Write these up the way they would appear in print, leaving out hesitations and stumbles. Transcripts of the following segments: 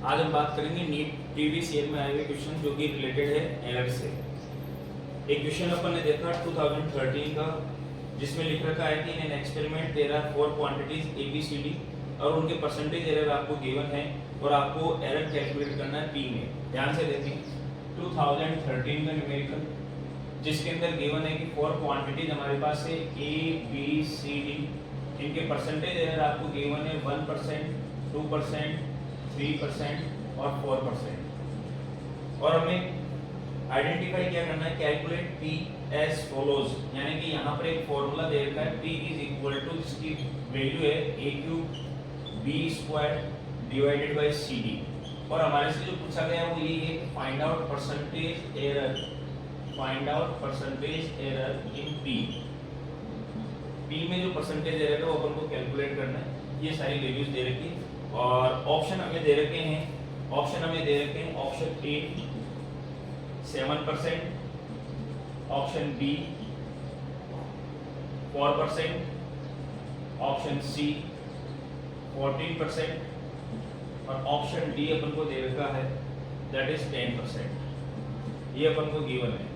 आज हम बात करेंगे नीट प्रीवियस ईयर में आए हुए क्वेश्चन जो कि रिलेटेड है एरर से। एक क्वेश्चन अपन ने देखा 2013 का, जिसमें लिख रखा है कि in an experiment there are 4 quantities ABCD और उनके परसेंटेज एरर आपको गिवन है और आपको एरर कैलकुलेट करना है P में। ध्यान से देखें 2013 का न्यूमेरिकल, जिसके अंदर गिवन है कि 4 क्वांटिटीज हमारे पास है ABCD, इनके परसेंटेज एरर आपको गिवन है 1%, 2%, 3% और 4%। और हमें आइडेंटिफाई क्या करना है, कैलकुलेट P एज फॉलोज, यानी कि यहाँ पर एक फॉर्मूला दे रखा है P इज इक्वल टू, जिसकी वैल्यू है A³ B² divided by CD। और हमारे से जो पूछा गया वो ये है, find out percentage error, find out percentage error इन P में जो परसेंटेज एरर है वो अपन को कैलकुलेट करना है। ये सारी वैल्यूज दे रखी है और ऑप्शन हमें दे रखे हैं, option A 7%, option B 4%, option C 14% और ऑप्शन D अपन को दे रखा है दैट इज 10%। ये अपन को गिवन है।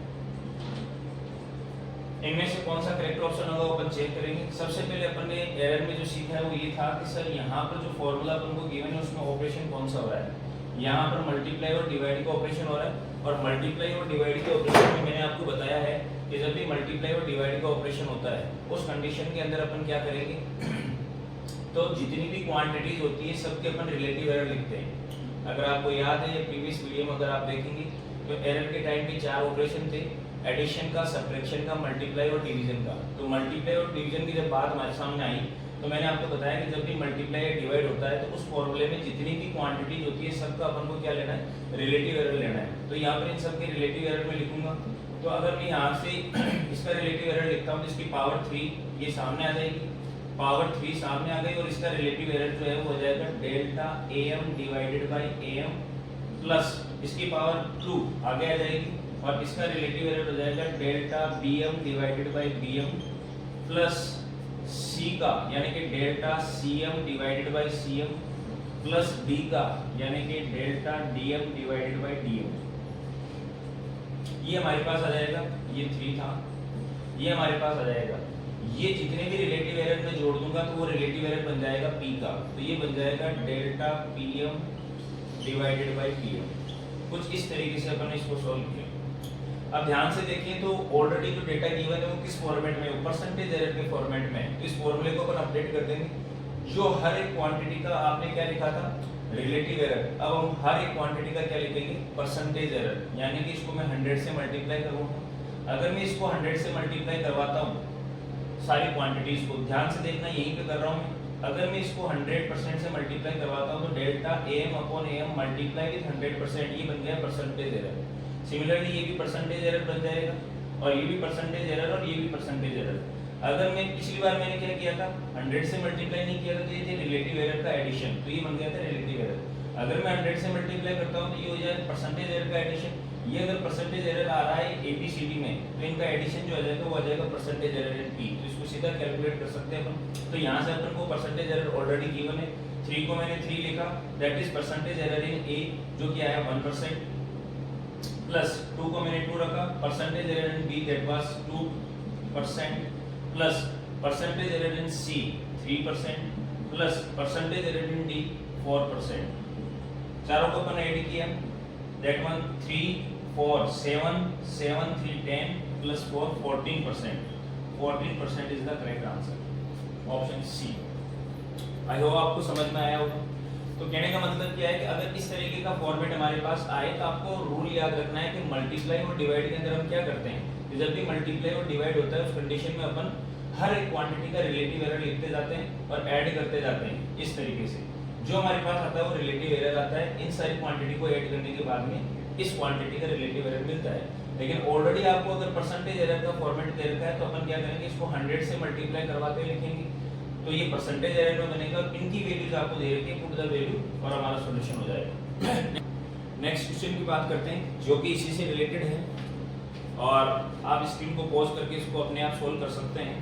इनमें से कौन सा करेक्ट ऑप्शन होगा अपन चेक करेंगे। सबसे पहले अपन ने एरर में जो सीखा है वो ये था कि सर यहाँ पर जो फॉर्मूला अपन को गिवन है उसमें ऑपरेशन कौन सा हो रहा है। यहाँ पर मल्टीप्लाई और डिवाइड का ऑपरेशन हो रहा है और मल्टीप्लाई और डिवाइड के ऑपरेशन में मैंने आपको बताया है कि जब भी मल्टीप्लाई और डिवाइड का ऑपरेशन होता है उस कंडीशन के अंदर अपन क्या करेंगे, तो जितनी भी क्वांटिटीज होती है सबके अपन रिलेटिव एरर लिखते हैं। अगर आपको याद है, प्रीवियस वीडियो में अगर आप देखेंगे तो एरर के टाइम पे 4 ऑपरेशन थे, एडिशन का, सब्ट्रैक्शन का, मल्टीप्लाई और डिवीजन का। तो मल्टीप्लाई और डिवीजन की जब बात हमारे सामने आई तो मैंने आपको बताया कि जब भी मल्टीप्लाई या डिवाइड होता है तो उस फॉर्मूले में जितनी भी क्वांटिटीज होती है सबका अपन को क्या लेना है, रिलेटिव एरर लेना है। तो यहाँ पर इन सब के रिलेटिव एरर में लिखूंगा। तो अगर मैं यहाँ से इसका रिलेटिव एरर लिखता हूँ तो इसकी पावर 3 ये सामने आ जाएगी, पावर 3 सामने आ गई और इसका रिलेटिव एरर जो है वो हो जाएगा delta AM divided by AM plus इसकी पावर 2 आगे आ जाएगी और इसका रिलेटिव एरर हो जाएगा delta BM divided by BM plus C का यानी कि delta CM divided by CM plus D का यानी कि delta DM divided by DM। ये हमारे पास आ जाएगा, ये 3 था, ये हमारे पास आ जाएगा। ये जितने भी रिलेटिव एरर में जोड़ दूंगा तो वो रिलेटिव एरर बन जाएगा P का, तो ये बन जाएगा delta PM divided by PM। कुछ इस तरीके से अपन इसको सॉल्व किया। अब ध्यान से देखिए तो ऑलरेडी जो डेटा गिवन है वो किस फॉर्मेट में है, परसेंटेज एरर के फॉर्मेट में है। तो इस फॉर्मूले को अपन अपडेट कर देंगे। जो हर एक क्वांटिटी का आपने क्या लिखा था, रिलेटिव एरर, अब हम हर एक क्वांटिटी का क्या लिखेंगे, परसेंटेज एरर, यानी कि इसको मैं 100 से मल्टीप्लाई करूंगा। अगर मैं इसको 100 से मल्टीप्लाई करवाता हूँ सारी क्वांटिटीज को, ध्यान से देखना यहीं पे कर रहा हूँ मैं। अगर मैं इसको 100% से मल्टीप्लाई करवाता हूँ तो delta AM upon AM multiply with 100%, ये बन गया परसेंटेज एरर। सिमिलरली ये भी परसेंटेज एरर बन जाएगा और ये भी परसेंटेज एरर और ये भी परसेंटेज एरर। अगर मैं पिछली बार मैंने क्या किया था, 100 से मल्टीप्लाई नहीं किया था तो ये थे रिलेटिव एरर का एडिशन, तो ये बन गया था रिलेटिव एरर। अगर मैं 100 से मल्टीप्लाई करता हूँ तो ये हो जाएगा परसेंटेज एरर का एडिशन। ये अगर परसेंटेज एरर आ रहा है ABCD में तो इनका एडिशन जो आ जाएगा वो आ जाएगा परसेंटेज एरर इन P। तो इसको सीधा कैलकुलेट कर सकते हैं अपन। तो यहाँ से अपन को परसेंटेज एरर ऑलरेडी गिवन है, 3 को मैंने 3 लिखा, that is percentage error in A जो कि आया 1%, प्लस 2 को मैंने 2 रखा, percentage error in B that was 2%, plus percentage error in C 3%, plus percentage error in D 4%। चारों को अपन ऐड किया, that one 3 4 7 7 3 10 plus 4 14%। 14% is the correct answer, option C। I hope आपको समझ में आया होगा। तो कहने का मतलब क्या है कि अगर इस तरीके का फॉर्मेट हमारे पास आए तो आपको रूल याद रखना है कि मल्टीप्लाई और डिवाइड के अंदर हम क्या करते हैं, जब भी मल्टीप्लाई और डिवाइड होता है उस कंडीशन में अपन हर एक क्वांटिटी का रिलेटिव एरर लिखते जाते हैं और ऐड करते जाते हैं। इस तरीके से जो हमारे पास आता है वो रिलेटिव एरर आता है। इन सारी क्वांटिटी को ऐड करने के बाद में इस क्वांटिटी का रिलेटिव एरर मिलता है। लेकिन ऑलरेडी आपको अगर परसेंटेज एरर का फॉर्मेट दे रखा है तो अपन क्या करेंगे, इसको 100 से मल्टीप्लाई करवाते हुए लिखेंगे तो ये परसेंटेज एरर में बनेगा। इनकी वैल्यूज आपको दे रखी है, पुट द वैल्यू और हमारा सॉल्यूशन हो जाएगा। नेक्स्ट क्वेश्चन की बात करते हैं जो कि इसी से रिलेटेड है और आप स्क्रीन को पॉज करके इसको अपने आप सोल्व कर सकते हैं।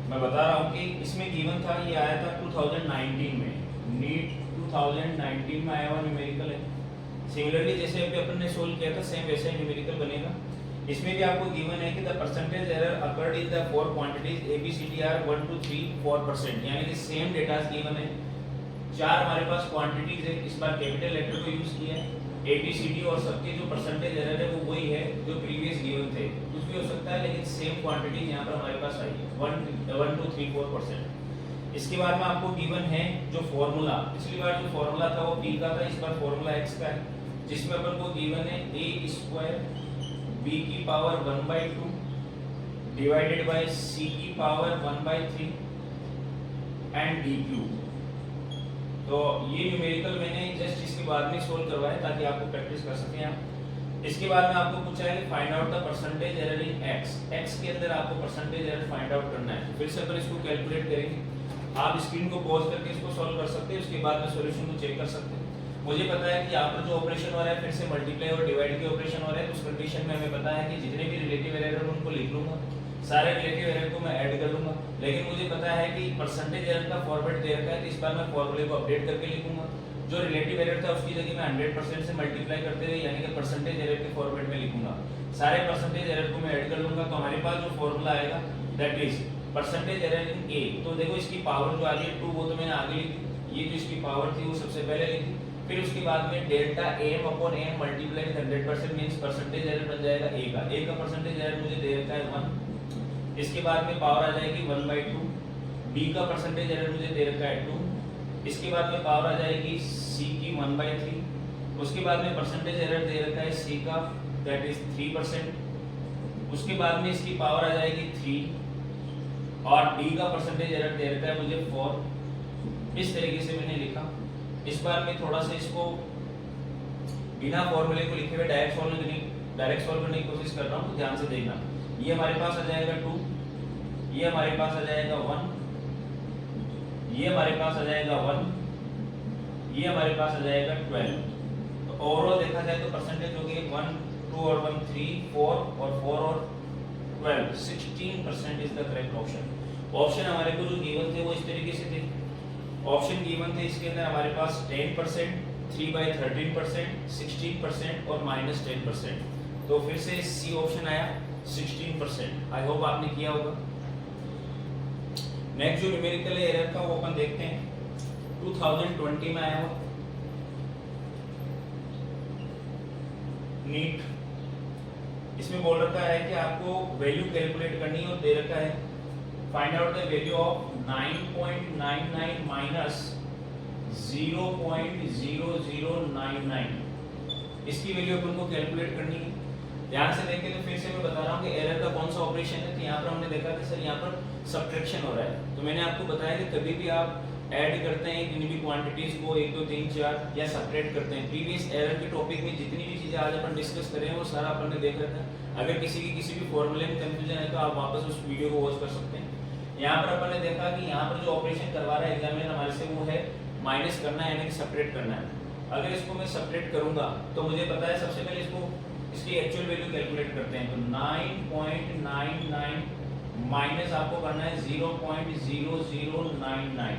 मैं बता रहा हूँ कि इसमें गिवन था, ये आया था 2019 में, नीट 2019 में आया हुआ न्यूमेरिकल है। सिमिलरली जैसे अभी अपन ने सोल्व किया था सेम वैसे ही न्यूमेरिकल बनेगा। इसमें भी आपको गिवन है कि the percentage error occurred in the four quantities A B C D are 1 2 3 4%, यानी कि सेम डेटा गिवन है। चार हमारे पास क्वांटिटीज है, इस बार कैपिटल लेटर को यूज किया है। ए बी सी डी और सबके जो परसेंटेज एरर है वो वही है जो प्रीवियस गिवन थे, कुछ भी हो सकता है, लेकिन सेम क्वांटिटीज यहाँ पर हमारे पास आई है 1 2 3 4%। इसके बाद में आपको गिवन है जो फॉर्मूला, पिछली बार जो फॉर्मूला था वो पी का था, इस बार फॉर्मूला एक्स का है, जिसमें अपन को गिवन है ए स्क्वायर बी की पावर 1/2 डिवाइडेड बाय सी की पावर 1/3 एंड डी क्यूब। तो ये न्यूमेरिकल मैंने जस्ट इसके बाद में सोल्व करवाया ताकि आपको प्रैक्टिस कर सकें आप। इसके बाद में आपको पूछा है find out the percentage error in x. X के अंदर आपको परसेंटेज एरर फाइंड आउट करना है। फिर से अपन इसको कैलकुलेट करेंगे। आप स्क्रीन को पॉज करके इसको सॉल्व कर सकते हैं, उसके बाद में सॉल्यूशन को चेक कर सकते हैं। मुझे पता है कि यहाँ पर जो ऑपरेशन हो रहा है फिर से मल्टीप्लाई और डिवाइड के ऑपरेशन हो रहे हैं, तो उस कंडीशन में हमें पता है कि जितने भी रिलेटिव एरर है उनको लिख लूंगा, सारे रिलेटिव एरर को मैं ऐड कर लूंगा। लेकिन मुझे पता है कि परसेंटेज एरर का फॉर्मेट दे रखा है, तो इस बार मैं फॉर्मूले को अपडेट करके लिखूंगा। जो रिलेटिव एरर था उसकी जगह मैं 100% से मल्टीप्लाई करते हुए यानी कि परसेंटेज एरर के फॉर्मेट में लिखूंगा। सारे परसेंटेज एरर को मैं ऐड कर लूंगा, तो हमारे पास जो फॉर्मूला आएगा that is percentage error in a. तो देखो इसकी पावर जो आ रही है 2 वो तो मैंने आगे लिखी, ये जो इसकी पावर थी वो सबसे पहले लिखी। फिर उसके बाद में delta M upon M multiply with 100% means percentage error बन जाएगा ए का। ए का परसेंटेज एरर मुझे दे रखा है 1। इसके बाद में पावर आ जाएगी 1/2। बी का परसेंटेज एरर मुझे दे रखा है 2। इसके बाद में पावर आ जाएगी सी की 1/3। उसके बाद में परसेंटेज एरर दे रखा है सी का दैट इज 3%। उसके बाद में इसकी पावर आ जाएगी 3 और डी का परसेंटेज एरर दे रखा है मुझे 4। इस तरीके से मैंने लिखा। इस बार मैं थोड़ा सा इसको बिना फॉर्मूले को लिखे हुए डायरेक्ट सॉल्व करने की कोशिश कर रहा हूँ, तो ध्यान से देखना। ये हमारे पास आ जाएगा 2, ये हमारे पास आ जाएगा 1, ये हमारे पास आ जाएगा 1, ये हमारे पास आ जाएगा 12। तो ओवरऑल देखा जाए तो परसेंटेज हो गई 1 2 और 1 3 4 और 4 और 12 16% is the correct option. Option हमारे को जो गिवन थे वो इस तरीके से थे। ऑप्शन गिवन थे इसके अंदर हमारे पास 10%, 3/13%, 16% और -10%। तो फिर से सी ऑप्शन आया 16%। आई होप आपने किया होगा। नेक्स्ट जो न्यूमेरिकल एरर का वो अपन देखते हैं 2020 में आया हुआ नीट। इसमें बोल रखा है कि आपको वैल्यू कैलकुलेट करनी है और दे रखा है find out the value of 9.99 minus 0.0099। इसकी वैल्यू अपन को कैलकुलेट करनी है। ध्यान से देखें तो फिर से मैं बता रहा हूँ कि एरर का कौन सा ऑपरेशन है। तो यहाँ पर हमने देखा कि सर यहाँ पर सब्ट्रैक्शन हो रहा है। तो मैंने आपको बताया कि कभी भी आप ऐड करते हैं किन्हीं भी क्वांटिटीज को 1 2 3 4 या सब्ट्रैक्ट करते हैं। प्रीवियस एरर के टॉपिक में जितनी भी चीजें आज अपन डिस्कस करें वो सारा अपन ने देख रखा है। अगर किसी भी फॉर्मूले में कंफ्यूजन है तो आप वापस उस वीडियो को वॉच कर सकते हैं। यहाँ पर अपन ने देखा कि यहाँ पर जो ऑपरेशन करवा रहा है एग्जामिनर हमारे से वो है माइनस करना है यानी कि सब्ट्रैक्ट करना है। अगर इसको मैं सब्ट्रैक्ट करूंगा तो मुझे पता है सबसे पहले इसकी एक्चुअल वैल्यू कैलकुलेट करते हैं। तो 9.99 माइनस आपको करना है 0.0099।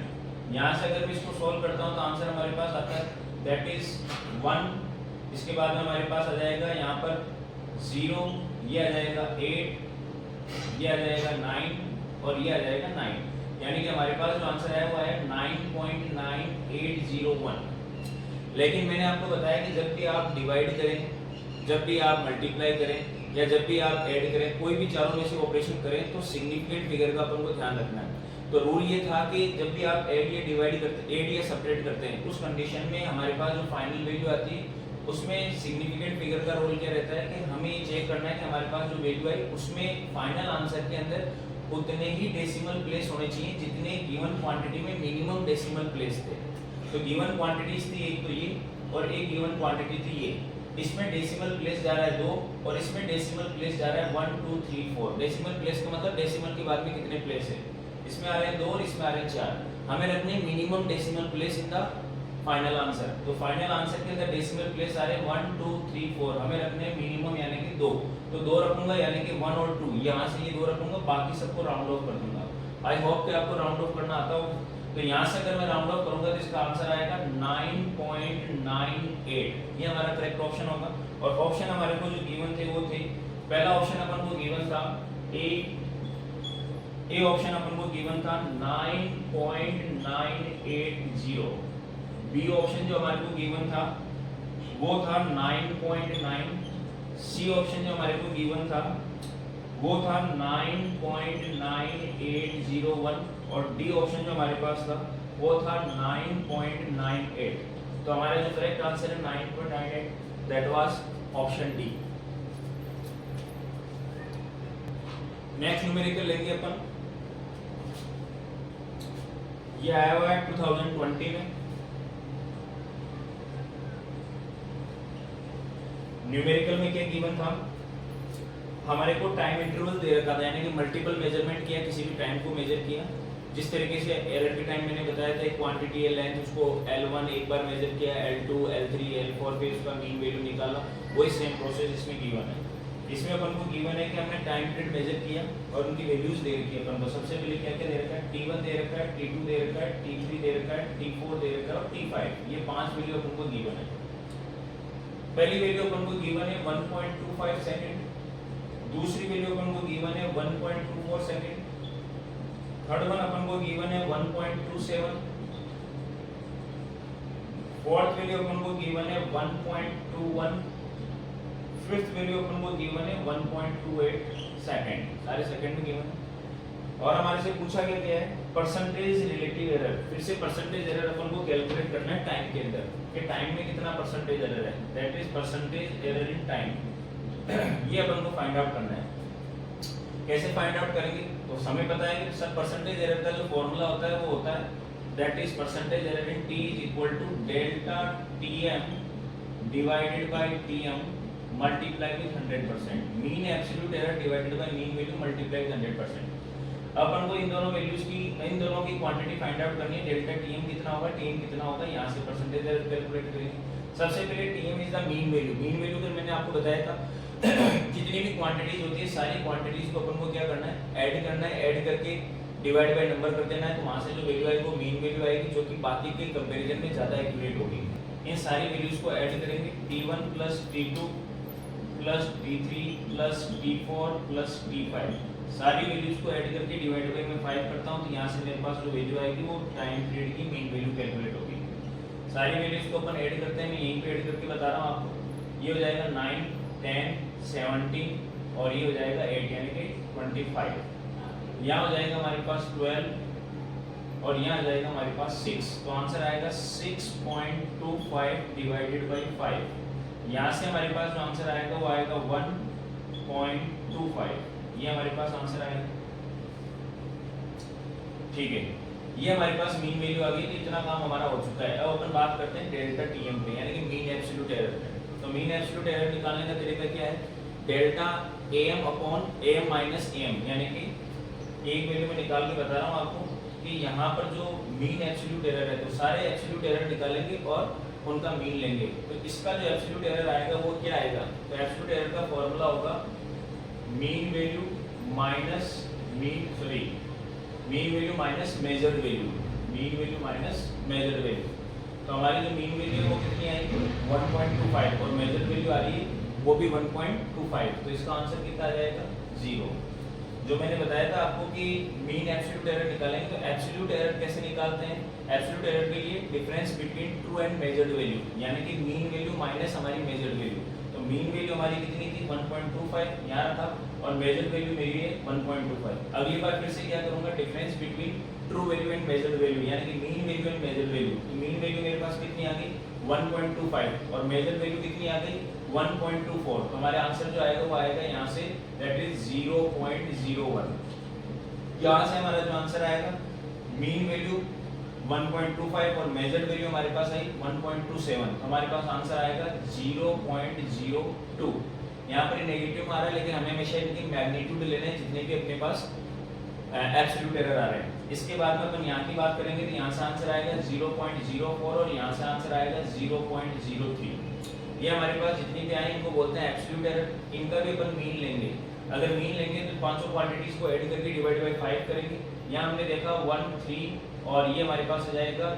यहाँ से अगर मैं इसको सॉल्व करता हूँ तो आंसर हमारे पास आता है दैट इज 1। इसके बाद में हमारे पास आ जाएगा यहाँ पर 0, ये आ जाएगा 8, ये आ जाएगा 9 और ये आ जाएगा 9। यानी कि हमारे पास जो आंसर है वो है 9.9801। लेकिन मैंने आपको बताया कि जब भी आप डिवाइड करें, जब भी आप मल्टीप्लाई करें या जब भी आप ऐड करें, कोई भी चारों में से ऑपरेशन करें तो सिग्निफिकेंट फिगर का अपन को ध्यान रखना है। तो रूल ये था कि जब भी आप ऐड या डिवाइड करते ऐड या सब्ट्रैक्ट करते हैं उस कंडीशन में हमारे पास जो फाइनल वैल्यू आती है उसमें सिग्निफिकेंट फिगर का रोल क्या रहता है कि हमें ये चेक करना है कि हमारे पास जो वैल्यू आई उसमें फाइनल आंसर के अंदर उतने ही डेसिमल प्लेस होने चाहिए जितने गिवन क्वांटिटी में मिनिमम डेसिमल प्लेस थे। तो गिवन क्वांटिटीज थी एक तो ये और एक गिवन क्वांटिटी थी ये। इसमें डेसिमल प्लेस जा रहा है 2 और इसमें डेसिमल प्लेस जा रहा है 1 2 3 4। डेसिमल प्लेस का मतलब डेसिमल के बाद में कितने प्लेस है। इसमें आ रहे हैं 2 और इसमें आ रहे हैं 4। हमें रखने minimum decimal place in the final answer. तो फाइनल आंसर के अंदर डेसिमल प्लेस आ रहे हैं 1 2 3 4। हमें रखने मिनिमम यानी कि 2। तो 2 रखूंगा यानी कि 1 और 2, यहाँ से ये 2 रखूंगा, बाकी सबको राउंड ऑफ कर दूंगा। आई होप कि आपको राउंड ऑफ करना आता हो। तो यहाँ से अगर मैं राउंड ऑफ करूंगा तो इसका आंसर आएगा 9.98। ये हमारा करेक्ट ऑप्शन होगा। और ऑप्शन हमारे को जो गिवन थे वो थे, पहला ऑप्शन अपन को गिवन था ए ऑप्शन अपन को गिवन था 9.980। बी ऑप्शन जो हमारे को गिवन था वो था 9.9। सी ऑप्शन जो हमारे को गिवन था वो था 9.9801 और डी ऑप्शन जो हमारे पास था वो था 9.98। तो हमारा जो करेक्ट आंसर है 9.98, that was option D. Next numerical लेंगे अपन, ये आया हुआ है 2020 में। न्यूमेरिकल में क्या गिवन था, हमारे को टाइम इंटरवल दे रखा था, यानी कि मल्टीपल मेजरमेंट किया, किसी भी टाइम को मेजर किया। जिस तरीके से एरर के टाइम मैंने बताया था, एक क्वांटिटी है लेंथ, उसको L1 एक बार मेजर किया, L2 L3 L4 पे उसका मीन वैल्यू निकाला, वही सेम प्रोसेस इसमें गिवन है। इसमें अपन को गिवन है कि हमने टाइम पीरियड मेजर किया और उनकी वैल्यूज दे रखी है अपन को। सबसे पहले क्या क्या दे रखा है, T1 दे रखा है, T2 दे रखा है, T3 दे रखा है, T4 दे रखा है और T5, ये 5 वैल्यू अपन को गिवन है। पहली वैल्यू अपन को गिवन है 1.25 सेकंड, दूसरी वैल्यू अपन को गिवन है 1.24 सेकंड, थर्ड वन अपन को गिवन है 1.27, फोर्थ वैल्यू अपन को गिवन है 1.21, फिफ्थ वैल्यू अपन को गिवन है 1.28 सेकंड, सारे सेकंड में गिवन है। और हमारे से पूछा गया है परसेंटेज रिलेटिव एरर। फिर से परसेंटेज एरर अपन को कैलकुलेट करना है टाइम के अंदर, कि टाइम में कितना परसेंटेज एरर है, that is percentage error in time. ये अपन को फाइंड आउट करना है। कैसे फाइंड आउट करेंगे, तो हमें पता है कि सर परसेंटेज एरर का जो फॉर्मूला होता है वो होता है that is percentage error in t is equal to delta tm divided by tm multiply with 100%, mean absolute error divided by mean value multiply with 100%। अपन को इन दोनों वैल्यूज की, इन दोनों की क्वांटिटी फाइंड आउट करनी है। डेल्टा tm कितना होगा, tm कितना होगा, यहाँ से परसेंटेज एरर कैलकुलेट करेंगे। सबसे पहले tm is the mean value. Mean value फिर मैंने आपको बताया था जितनी भी क्वांटिटीज होती है सारी क्वांटिटीज को अपन को क्या करना है, ऐड करना है, ऐड करके डिवाइड बाय नंबर कर देना है। तो वहां से जो वैल्यू आएगी वो मीन वैल्यू आएगी, जो कि बाकी के कंपैरिजन में ज्यादा एक्यूरेट होगी। इन सारी वैल्यूज को ऐड करेंगे, t1 plus t2 plus t3 plus t4 plus t5, सारी वैल्यूज को ऐड करके डिवाइड बाय मैं 5 करता हूं, तो यहां से मेरे पास जो वैल्यू आएगी वो टाइम पीरियड की मीन वैल्यू कैलकुलेट होगी। सारी वैल्यूज को अपन ऐड करते हैं, मैं यहीं पे ऐड करके बता रहा हूं आपको। ये हो जाएगा 9 10 17 और ये हो जाएगा 8 यानी कि 25। यहाँ हो जाएगा हमारे पास 12 और यहाँ आ जाएगा हमारे पास 6। तो आंसर आएगा 6.25 डिवाइडेड बाय 5। यहाँ से हमारे पास जो आंसर आएगा वो आएगा 1.25। ये हमारे पास आंसर आएगा, ठीक है। ये हमारे पास मीन वैल्यू आ गई, तो इतना काम हमारा हो चुका है। अब अपन बात करते हैं डेल्टा tm पे, यानी कि मीन एब्सोल्यूट एरर पे। तो मीन एब्सोल्यूट एरर निकालने का तरीका क्या है, delta am upon am minus am, यानी कि एक वैल्यू में निकाल के बता रहा हूँ आपको कि यहाँ पर जो मीन एब्सोल्यूट एरर है, तो सारे एब्सोल्यूट एरर निकालेंगे और उनका मीन लेंगे। तो इसका जो एब्सोल्यूट एरर आएगा वो क्या आएगा, तो एब्सोल्यूट एरर का फॉर्मूला होगा mean value minus mean value minus measured value, mean value minus measured value. तो हमारी जो मीन वैल्यू है वो कितनी आएगी 1.25 और मेजर्ड वैल्यू आ रही है वो भी 1.25। तो इसका आंसर कितना आ जाएगा 0। जो मैंने बताया था आपको कि मीन एब्सोल्यूट एरर निकालेंगे, तो एब्सोल्यूट एरर कैसे निकालते हैं, एब्सोल्यूट एरर के लिए difference between true and measured value, यानी कि मीन वैल्यू माइनस हमारी मेजर्ड वैल्यू। तो मीन वैल्यू हमारी कितनी थी 1.25 यहाँ रखा और मेजर्ड वैल्यू मेरी है 1.25। अगली बार फिर से क्या करूंगा, difference between true value and measured value, यानी कि mean value and measured value. तो मीन वैल्यू मेरे पास कितनी आ गई 1.25 और मेजर्ड वैल्यू कितनी आ गई 1.24। तो हमारे आंसर जो आएगा वो आएगा यहाँ से दैट इज 0.01। यहाँ से हमारा जो आंसर आएगा मीन वैल्यू 1.25 और मेजर्ड वैल्यू हमारे पास आई 1.27। तो हमारे पास आंसर आएगा 0.02। यहाँ पर नेगेटिव आ रहा है, लेकिन हमें हमेशा इनकी मैग्नीट्यूड लेने हैं जितने भी अपने पास एब्सोल्यूट एरर आ रहे हैं। इसके बाद में अपन यहाँ की बात करेंगे, तो यहाँ से आंसर आएगा 0.04 और यहाँ से आंसर आएगा 0.03। ये हमारे पास जितनी भी आए इनको बोलते हैं एब्सोल्यूट एरर। इनका भी अपन मीन लेंगे, अगर मीन लेंगे तो 500 क्वांटिटीज को ऐड करके डिवाइड बाय 5 करेंगे। यहाँ हमने देखा 1 3 और ये हमारे पास हो जाएगा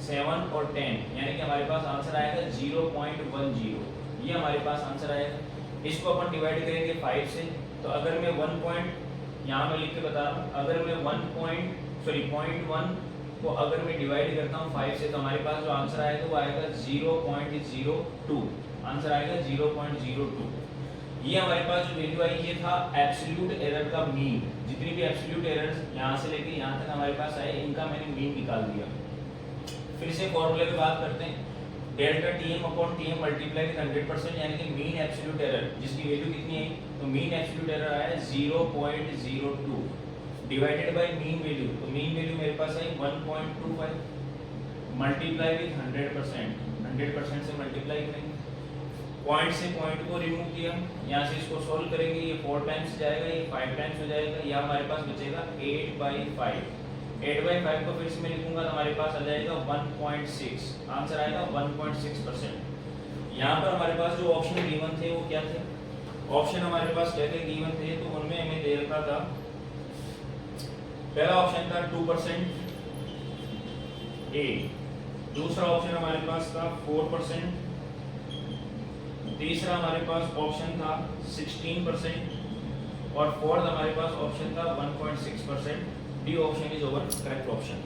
7 और 10, यानी कि हमारे पास आंसर आएगा 0.10। ये हमारे पास आंसर आएगा। इसको अपन डिवाइड करेंगे 5 से, तो अगर मैं 1 पॉइंट यहाँ मैं लिख के बता रहा हूँ, अगर मैं 0.1 को अगर मैं डिवाइड करता हूँ 5 से, तो हमारे पास जो आंसर आएगा वो आएगा 0.02। आंसर आएगा 0.02। ये हमारे पास जो वैल्यू आई ये था एब्सोल्यूट एरर का मीन। जितनी भी एब्सोल्यूट एरर्स यहाँ से लेके यहाँ तक हमारे पास आए, इनका मैंने मीन निकाल दिया। फिर से फॉर्मूले पे बात करते हैं। Delta TM upon TM multiply with 100%, यानी कि मीन एब्सोल्यूट एरर जिसकी वैल्यू कितनी है, तो मीन एब्सोल्यूट एरर आया 0.02 डिवाइडेड बाय मीन वैल्यू। तो मीन वैल्यू मेरे पास आई 1.25 मल्टीप्लाई विद 100%। 100% से मल्टीप्लाई करेंगे, पॉइंट से पॉइंट को रिमूव किया, यहाँ से इसको सोल्व करेंगे, ये 4 टाइम्स जाएगा, ये 5 टाइम्स हो जाएगा, यहाँ हमारे पास बचेगा 8/5। 8/5 को फिर से मैं लिखूंगा तो हमारे पास आ जाएगा 1.6। आंसर आएगा 1.6%। यहाँ पर हमारे पास जो ऑप्शन गिवन थे वो क्या थे, ऑप्शन हमारे पास क्या थे गिवन थे, तो उनमें हमें दे रखा था, पहला ऑप्शन था 2% ए, दूसरा ऑप्शन हमारे पास था 4%, तीसरा हमारे पास ऑप्शन था 16% और फोर्थ हमारे पास ऑप्शन था 1.6%। D option is over correct option.